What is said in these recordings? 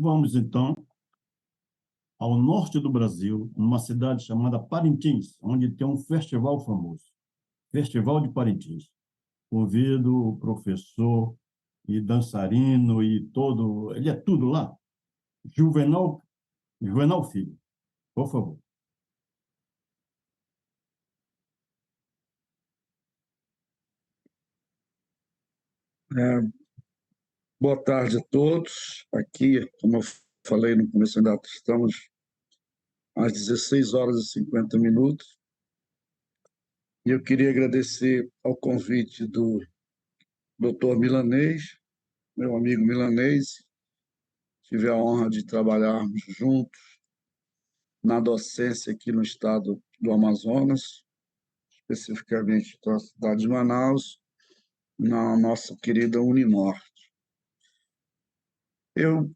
vamos, então, ao norte do Brasil, numa cidade chamada Parintins, onde tem um festival famoso, Festival de Parintins. Convido o professor e dançarino e todo, ele é tudo lá, Juvenal Filho, por favor. Boa tarde a todos. Aqui, como eu falei no começo da data, estamos às 16 horas e 50 minutos. E eu queria agradecer ao convite do Dr. Milanês, meu amigo Milanês. Tive a honra de trabalharmos juntos na docência aqui no estado do Amazonas, especificamente na cidade de Manaus, na nossa querida Uninorte.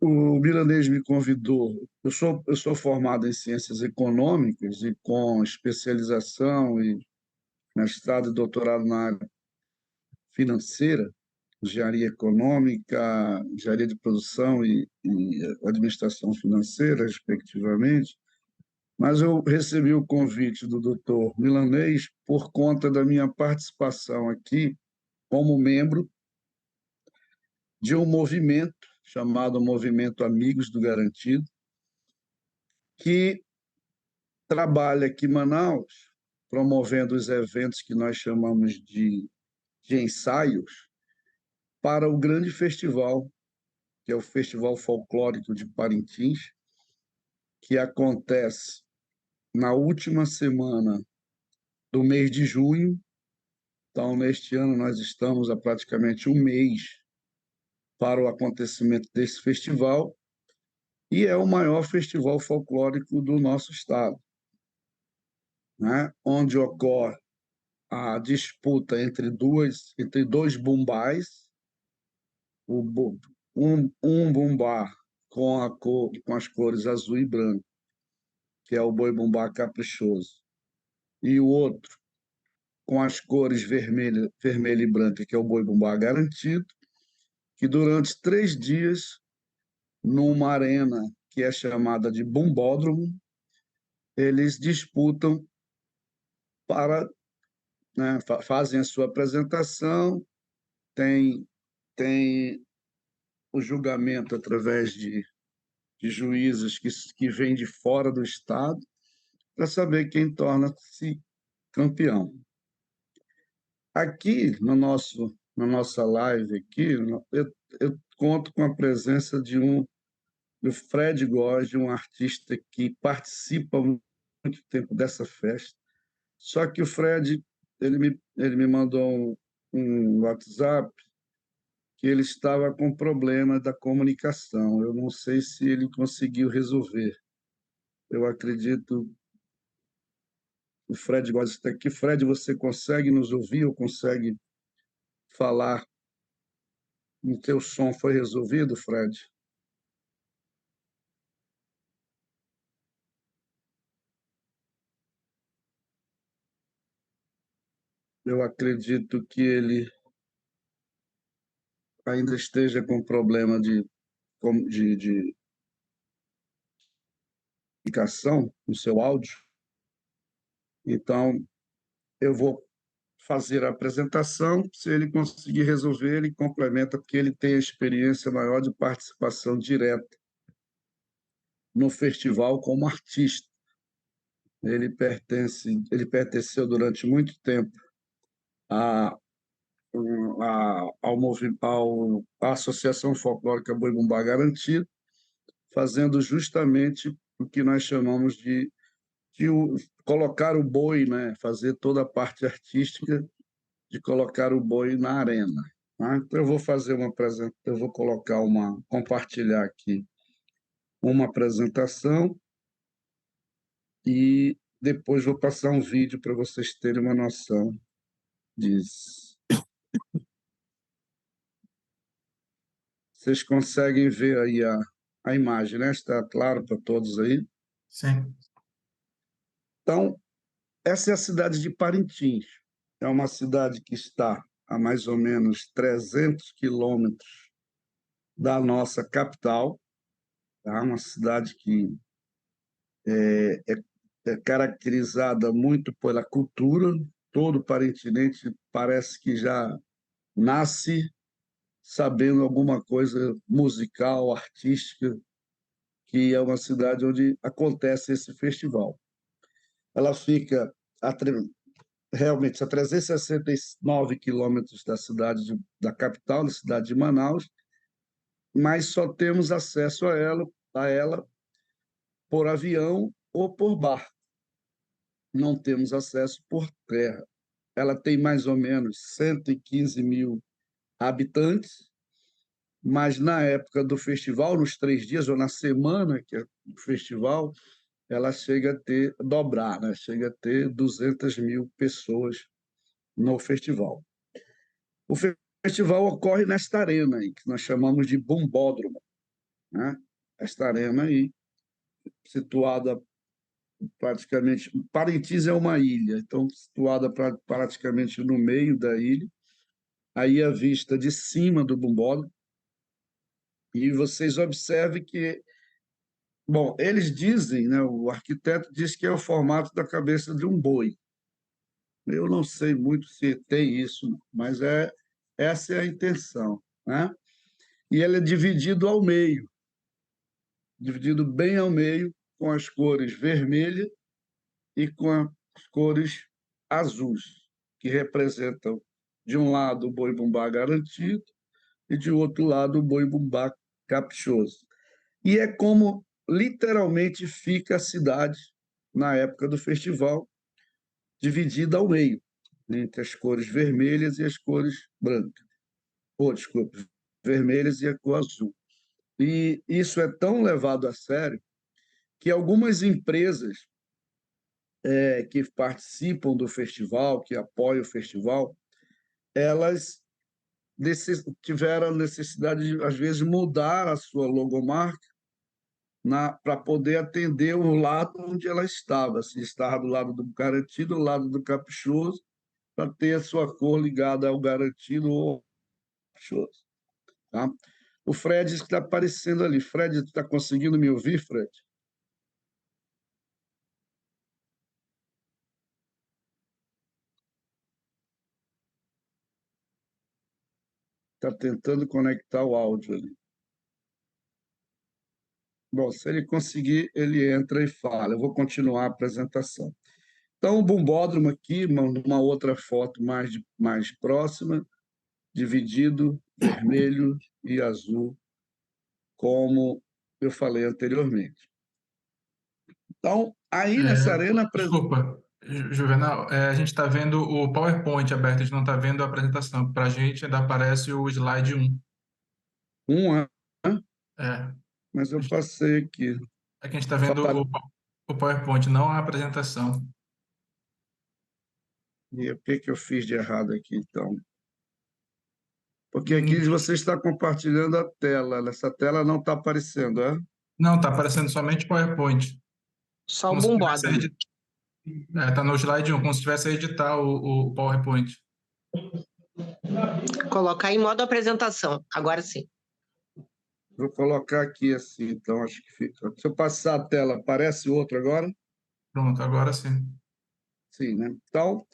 O Milanês me convidou. Eu sou formado em Ciências Econômicas e com especialização e mestrado e doutorado na área financeira, engenharia econômica, engenharia de produção e administração financeira, respectivamente. Mas eu recebi o convite do doutor Milanês por conta da minha participação aqui como membro de um movimento chamado Movimento Amigos do Garantido, que trabalha aqui em Manaus, promovendo os eventos que nós chamamos de ensaios para o grande festival, que é o Festival Folclórico de Parintins, que acontece na última semana do mês de junho. Então, neste ano, nós estamos há praticamente um mês para o acontecimento desse festival, e é o maior festival folclórico do nosso estado, né? Onde ocorre a disputa entre dois bumbás, um bumbá com as cores azul e branco, que é o boi-bumbá caprichoso, e o outro com as cores vermelha e branca, que é o boi-bumbá garantido, que durante 3 dias, numa arena que é chamada de bumbódromo, eles disputam para, né, fazem a sua apresentação, tem o julgamento através de juízes que vêm de fora do estado, para saber quem torna-se campeão. Aqui, na nossa live, aqui, eu conto com a presença do Fred Góes, um artista que participa há muito tempo dessa festa. Só que o Fred, ele me mandou um WhatsApp que ele estava com problema da comunicação. Eu não sei se ele conseguiu resolver. Eu acredito. O Fred Góes está aqui. Fred, você consegue nos ouvir ou consegue falar? O teu som foi resolvido, Fred? Eu acredito que ele ainda esteja com problema de comunicação no seu áudio. Então, eu vou fazer a apresentação. Se ele conseguir resolver, ele complementa, porque ele tem a experiência maior de participação direta no festival como artista. Ele pertenceu durante muito tempo à à Associação Folclórica Boi-Bumbá Garantido, fazendo justamente o que nós chamamos de colocar o boi, né? Fazer toda a parte artística de colocar o boi na arena. Tá? Então, eu vou compartilhar aqui uma apresentação e depois vou passar um vídeo para vocês terem uma noção disso. Vocês conseguem ver aí a imagem, né? Está claro para todos aí? Sim. Então, essa é a cidade de Parintins. É uma cidade que está a mais ou menos 300 quilômetros da nossa capital, tá? Uma cidade que é caracterizada muito pela cultura. Todo parentinense parece que já nasce sabendo alguma coisa musical, artística, que é uma cidade onde acontece esse festival. Ela fica a, realmente a 369 quilômetros da da capital, da cidade de Manaus, mas só temos acesso a ela por avião ou por barco. Não temos acesso por terra. Ela tem mais ou menos 115 mil habitantes, mas na época do festival, nos 3 dias, ou na semana que é o festival, ela chega a dobrar, né? Chega a ter 200 mil pessoas no festival. O festival ocorre nesta arena aí, que nós chamamos de Bumbódromo, né? Esta arena aí, situada praticamente... Parintins é uma ilha, então situada praticamente no meio da ilha, aí a vista de cima do Bumbódromo, e vocês observem que, bom, eles dizem, né, o arquiteto diz que é o formato da cabeça de um boi. Eu não sei muito se tem isso, mas essa é a intenção, né? E ele é dividido ao meio, dividido bem ao meio, com as cores vermelha e com as cores azuis, que representam, de um lado, o boi-bumbá garantido e, de outro lado, o boi-bumbá caprichoso. E é como literalmente fica a cidade na época do festival, dividida ao meio, entre as cores vermelhas e as cores brancas. Ou, desculpe, vermelhas e a cor azul. E isso é tão levado a sério que algumas empresas que participam do festival, que apoiam o festival, elas tiveram a necessidade de, às vezes, mudar a sua logomarca para poder atender o lado onde ela estava, se estava do lado do garantido, do lado do caprichoso, para ter a sua cor ligada ao garantido ou ao caprichoso. Tá? O Fred está aparecendo ali. Fred, está conseguindo me ouvir, Fred? Está tentando conectar o áudio ali. Bom, se ele conseguir, ele entra e fala. Eu vou continuar a apresentação. Então, o bumbódromo aqui, uma outra foto mais próxima, dividido vermelho e azul, como eu falei anteriormente. Então, aí nessa arena... Desculpa, Juvenal, a gente está vendo o PowerPoint aberto, a gente não está vendo a apresentação. Para a gente ainda aparece o slide 1. É, Mas eu passei aqui. é que a gente está vendo o PowerPoint, não a apresentação. E o que eu fiz de errado aqui, então? Porque aqui você está compartilhando a tela. Essa tela não está aparecendo, é? Não, está aparecendo somente PowerPoint. Só o bumbódromo. Está no slide 1, como se tivesse a editar o PowerPoint. Colocar em modo apresentação, agora sim. Vou colocar aqui assim, então acho que fica. Se eu passar a tela, aparece outro agora? Pronto, agora sim. Sim, né? Então,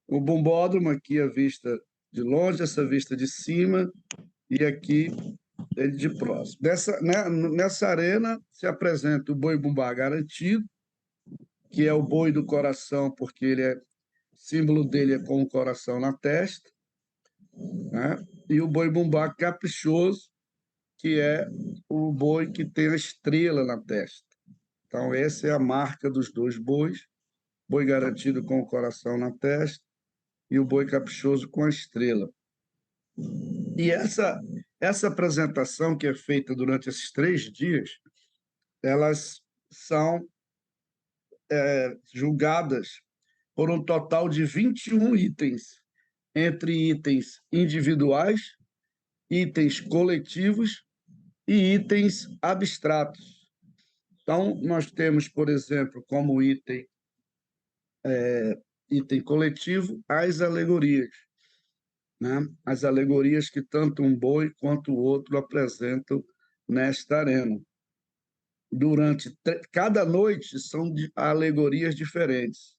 o bumbódromo aqui, a vista de longe, essa vista de cima, e aqui ele de próximo. Nessa arena se apresenta o boi-bumbá garantido, que é o boi do coração, porque o símbolo dele é com o coração na testa, né? E o boi-bumbá caprichoso, que é o boi que tem a estrela na testa. Então, essa é a marca dos dois bois, boi garantido com o coração na testa e o boi caprichoso com a estrela. E essa apresentação que é feita durante esses 3 dias, elas são julgadas por um total de 21 itens, entre itens individuais, itens coletivos e itens abstratos. Então, nós temos, por exemplo, como item coletivo, as alegorias, né? As alegorias que tanto um boi quanto o outro apresentam nesta arena. cada noite são alegorias diferentes.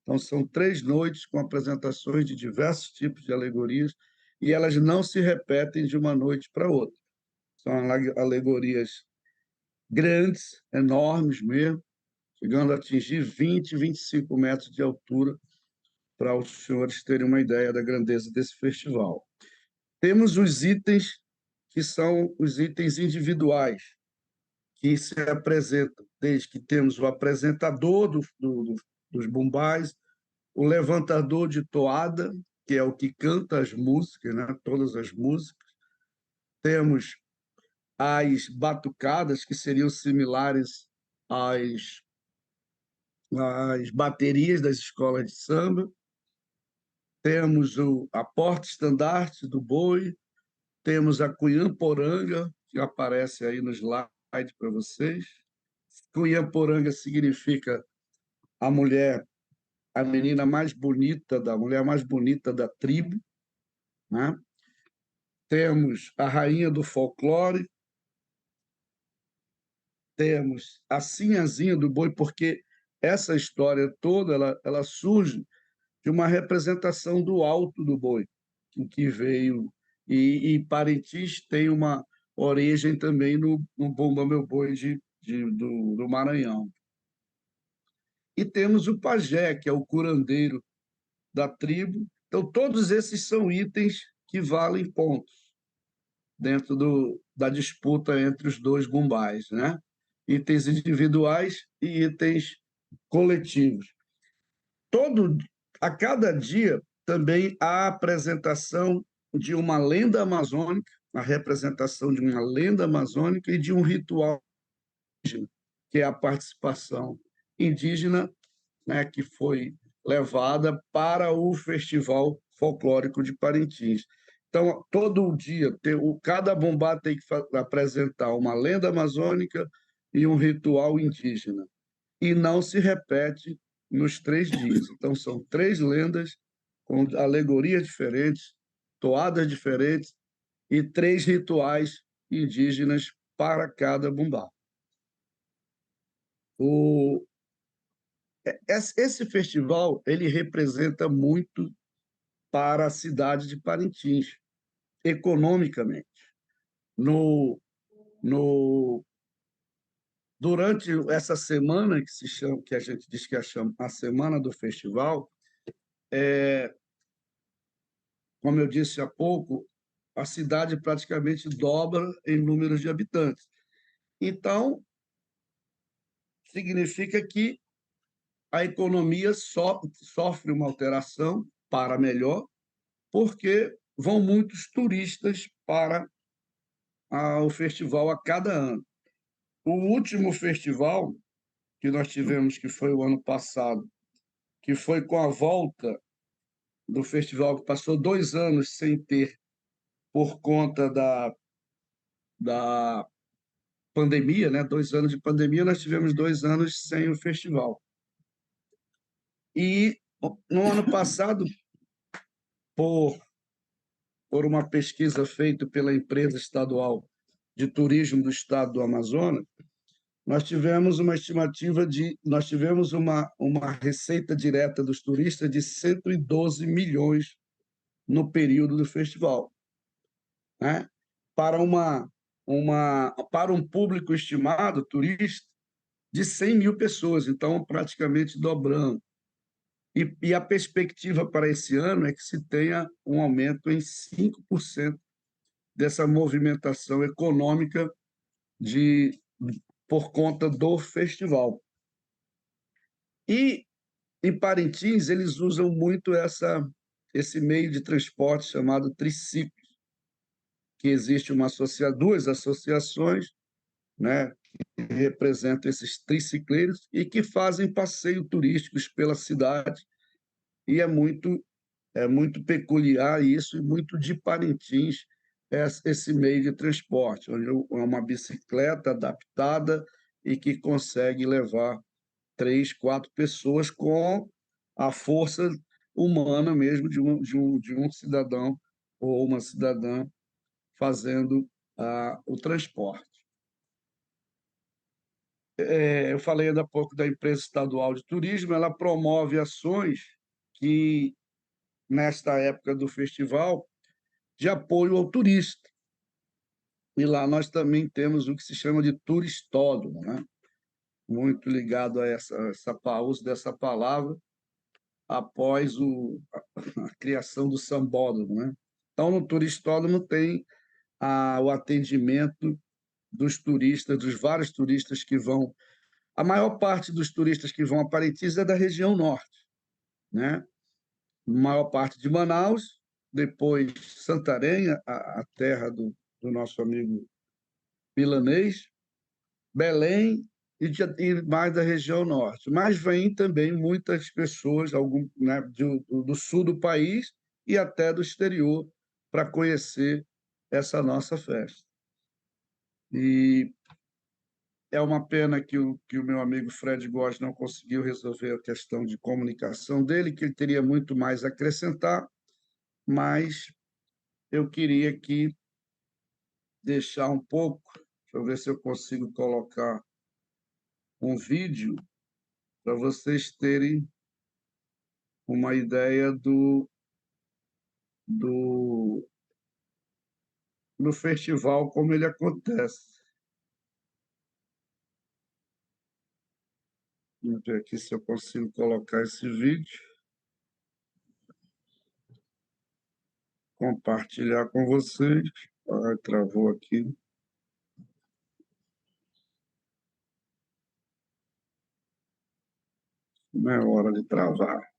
Então, são 3 noites com apresentações de diversos tipos de alegorias, e elas não se repetem de uma noite para outra. São alegorias grandes, enormes mesmo, chegando a atingir 20, 25 metros de altura, para os senhores terem uma ideia da grandeza desse festival. Temos os itens que são os itens individuais, que se apresentam, desde que temos o apresentador dos bumbais, o levantador de toada, que é o que canta as músicas, né? Todas as músicas. Temos as batucadas, que seriam similares às baterias das escolas de samba. Temos a porta-estandarte do boi, temos a cunhã-poranga, que aparece aí no slide para vocês. Cunhã-poranga significa a mulher, a menina mais bonita, da mulher mais bonita da tribo, né? Temos a rainha do folclore, temos a sinhazinha do boi, porque essa história toda ela surge de uma representação do alto do boi, que veio, e Parintins tem uma origem também no Bumba Meu Boi do Maranhão. E temos o pajé, que é o curandeiro da tribo. Então, todos esses são itens que valem pontos dentro da disputa entre os dois bumbais, né? Itens individuais e itens coletivos. A cada dia também há a apresentação de uma lenda amazônica, a representação de uma lenda amazônica e de um ritual indígena, que é a participação indígena, né, que foi levada para o Festival Folclórico de Parintins. Então, todo dia, cada bumbá tem que apresentar uma lenda amazônica e um ritual indígena. E não se repete nos 3 dias. Então, são 3 lendas com alegorias diferentes, toadas diferentes e 3 rituais indígenas para cada bumbá. Esse festival ele representa muito para a cidade de Parintins, economicamente. Durante essa semana que a gente diz que é a semana do festival, como eu disse há pouco, a cidade praticamente dobra em número de habitantes. Então, significa que a economia sofre uma alteração para melhor, porque vão muitos turistas para o festival a cada ano. O último festival que nós tivemos, que foi o ano passado, que foi com a volta do festival, que passou 2 anos sem ter, por conta da pandemia, né? 2 anos de pandemia, nós tivemos 2 anos sem o festival. E no ano passado, por uma pesquisa feita pela empresa estadual de turismo do estado do Amazonas, nós tivemos uma estimativa nós tivemos uma receita direta dos turistas de 112 milhões no período do festival, né? Para um público estimado turista de 100 mil pessoas, então praticamente dobrando. E a perspectiva para esse ano é que se tenha um aumento em 5% dessa movimentação econômica por conta do festival. E em Parintins, eles usam muito esse meio de transporte chamado triciclo, que existe 2 associações, né, que representam esses tricicleiros e que fazem passeios turísticos pela cidade. E é muito peculiar isso e muito de Parintins esse meio de transporte, onde é uma bicicleta adaptada e que consegue levar 3, 4 pessoas com a força humana mesmo de um cidadão ou uma cidadã fazendo o transporte. eu falei ainda há pouco da empresa estadual de turismo, ela promove ações que, nesta época do festival, de apoio ao turista. E lá nós também temos o que se chama de turistódromo, né? Muito ligado a o uso dessa palavra após a criação do sambódromo, né? Então, no turistódromo tem o atendimento dos turistas, dos vários turistas que vão. A maior parte dos turistas que vão a Parintins é da região norte, né? A maior parte de Manaus, depois Santarém, a terra do nosso amigo milanês, Belém e mais da região norte. Mas vêm também muitas pessoas né, do sul do país e até do exterior para conhecer essa nossa festa. E é uma pena que o meu amigo Fred Góes não conseguiu resolver a questão de comunicação dele, que ele teria muito mais a acrescentar, mas eu queria aqui deixar um pouco, deixa eu ver se eu consigo colocar um vídeo para vocês terem uma ideia do, do festival, como ele acontece. Vamos ver aqui se eu consigo colocar esse vídeo. Compartilhar com vocês. Travou aqui. Não é hora de travar.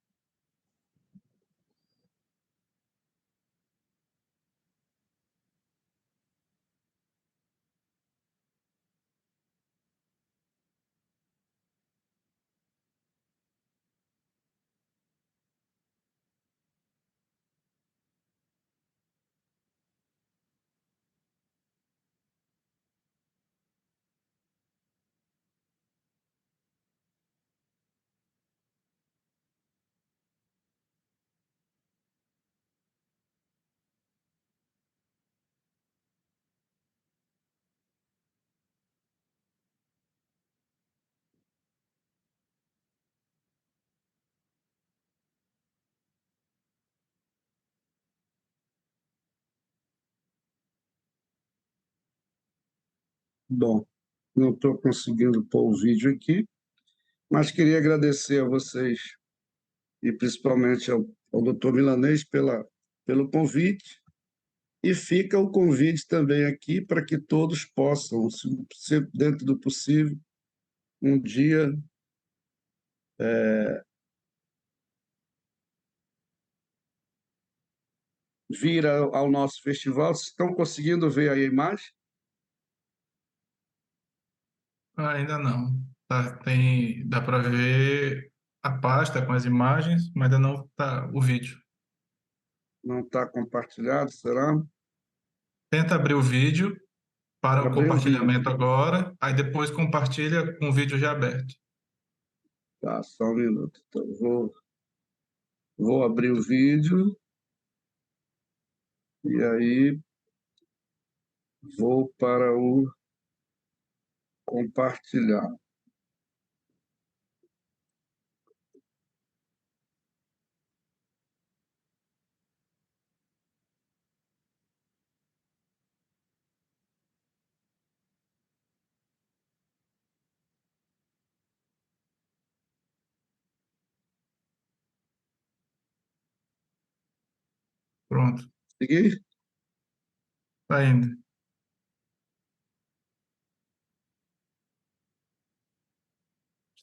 Bom, não estou conseguindo pôr o vídeo aqui, mas queria agradecer a vocês e principalmente ao Dr. Milanês pelo convite. E fica o convite também aqui para que todos possam, se dentro do possível, um dia vir ao nosso festival. Vocês estão conseguindo ver aí a imagem? Ainda não. Tá, dá para ver a pasta com as imagens, mas ainda não tá o vídeo. Não está compartilhado, será? Tenta abrir o vídeo para o Abrir o compartilhamento vídeo. agora, aí depois compartilha com o vídeo já aberto. Tá, só um minuto. Então, vou abrir o vídeo e aí vou para o compartilhar. Pronto, Seguir? tá indo.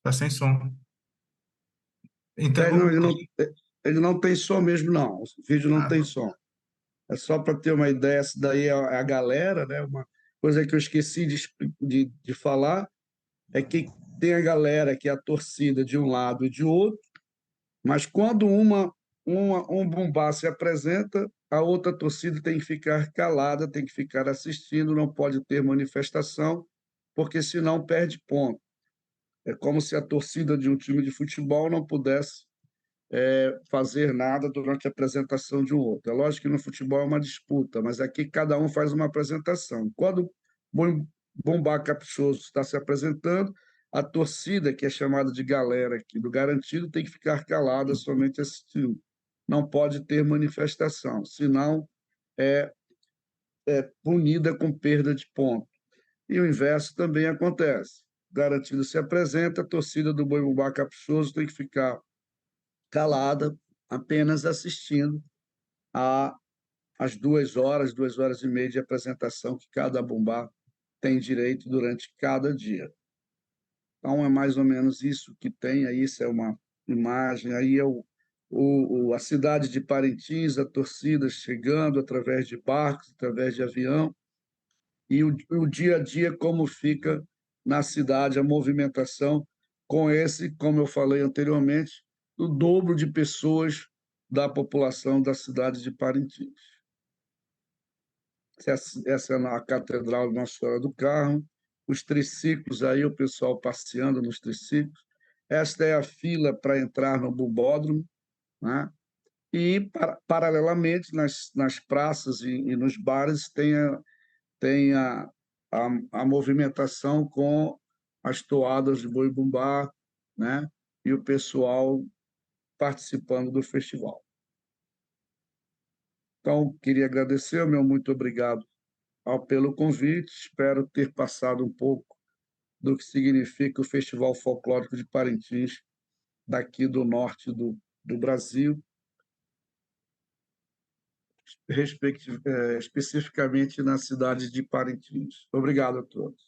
Está sem som. Não, Interrompa. ele não tem som mesmo, não. O vídeo não Ah, tem som. É só para ter uma ideia, essa daí é a galera, né? Uma coisa que eu esqueci de falar é que tem a galera que é a torcida de um lado e de outro, mas quando um Bumbá se apresenta, a outra torcida tem que ficar calada, tem que ficar assistindo, não pode ter manifestação, porque senão perde ponto. É como se a torcida de um time de futebol não pudesse fazer nada durante a apresentação de um outro. É lógico que no futebol é uma disputa, mas aqui cada um faz uma apresentação. Quando o Bumbá Caprichoso está se apresentando, A torcida, que é chamada de galera aqui do Garantido, tem que ficar calada, somente assistindo. Não pode ter manifestação, senão é punida com perda de ponto. E o inverso também acontece. O Garantido se apresenta, a torcida do Boi-Bumbá Caprichoso tem que ficar calada, apenas assistindo às 2 horas de apresentação que cada bumbá tem direito durante cada dia. Então, é mais ou menos isso que tem, aí isso é uma imagem, aí é a cidade de Parintins, a torcida chegando através de barcos, através de avião, e o dia a dia, como fica na cidade, a movimentação com esse, como eu falei anteriormente, o dobro de pessoas da população da cidade de Parintins. Essa é a Catedral de Nossa Senhora do Carmo, os triciclos aí, o pessoal passeando nos triciclos. Esta é a fila para entrar no Bumbódromo, né? E, paralelamente, nas praças e nos bares, tem a movimentação com as toadas de boi-bumbá, né? E o pessoal participando do festival. Então, queria agradecer, meu muito obrigado pelo convite, espero ter passado um pouco do que significa o Festival Folclórico de Parintins, daqui do norte do Brasil, especificamente na cidade de Parintins. Obrigado a todos.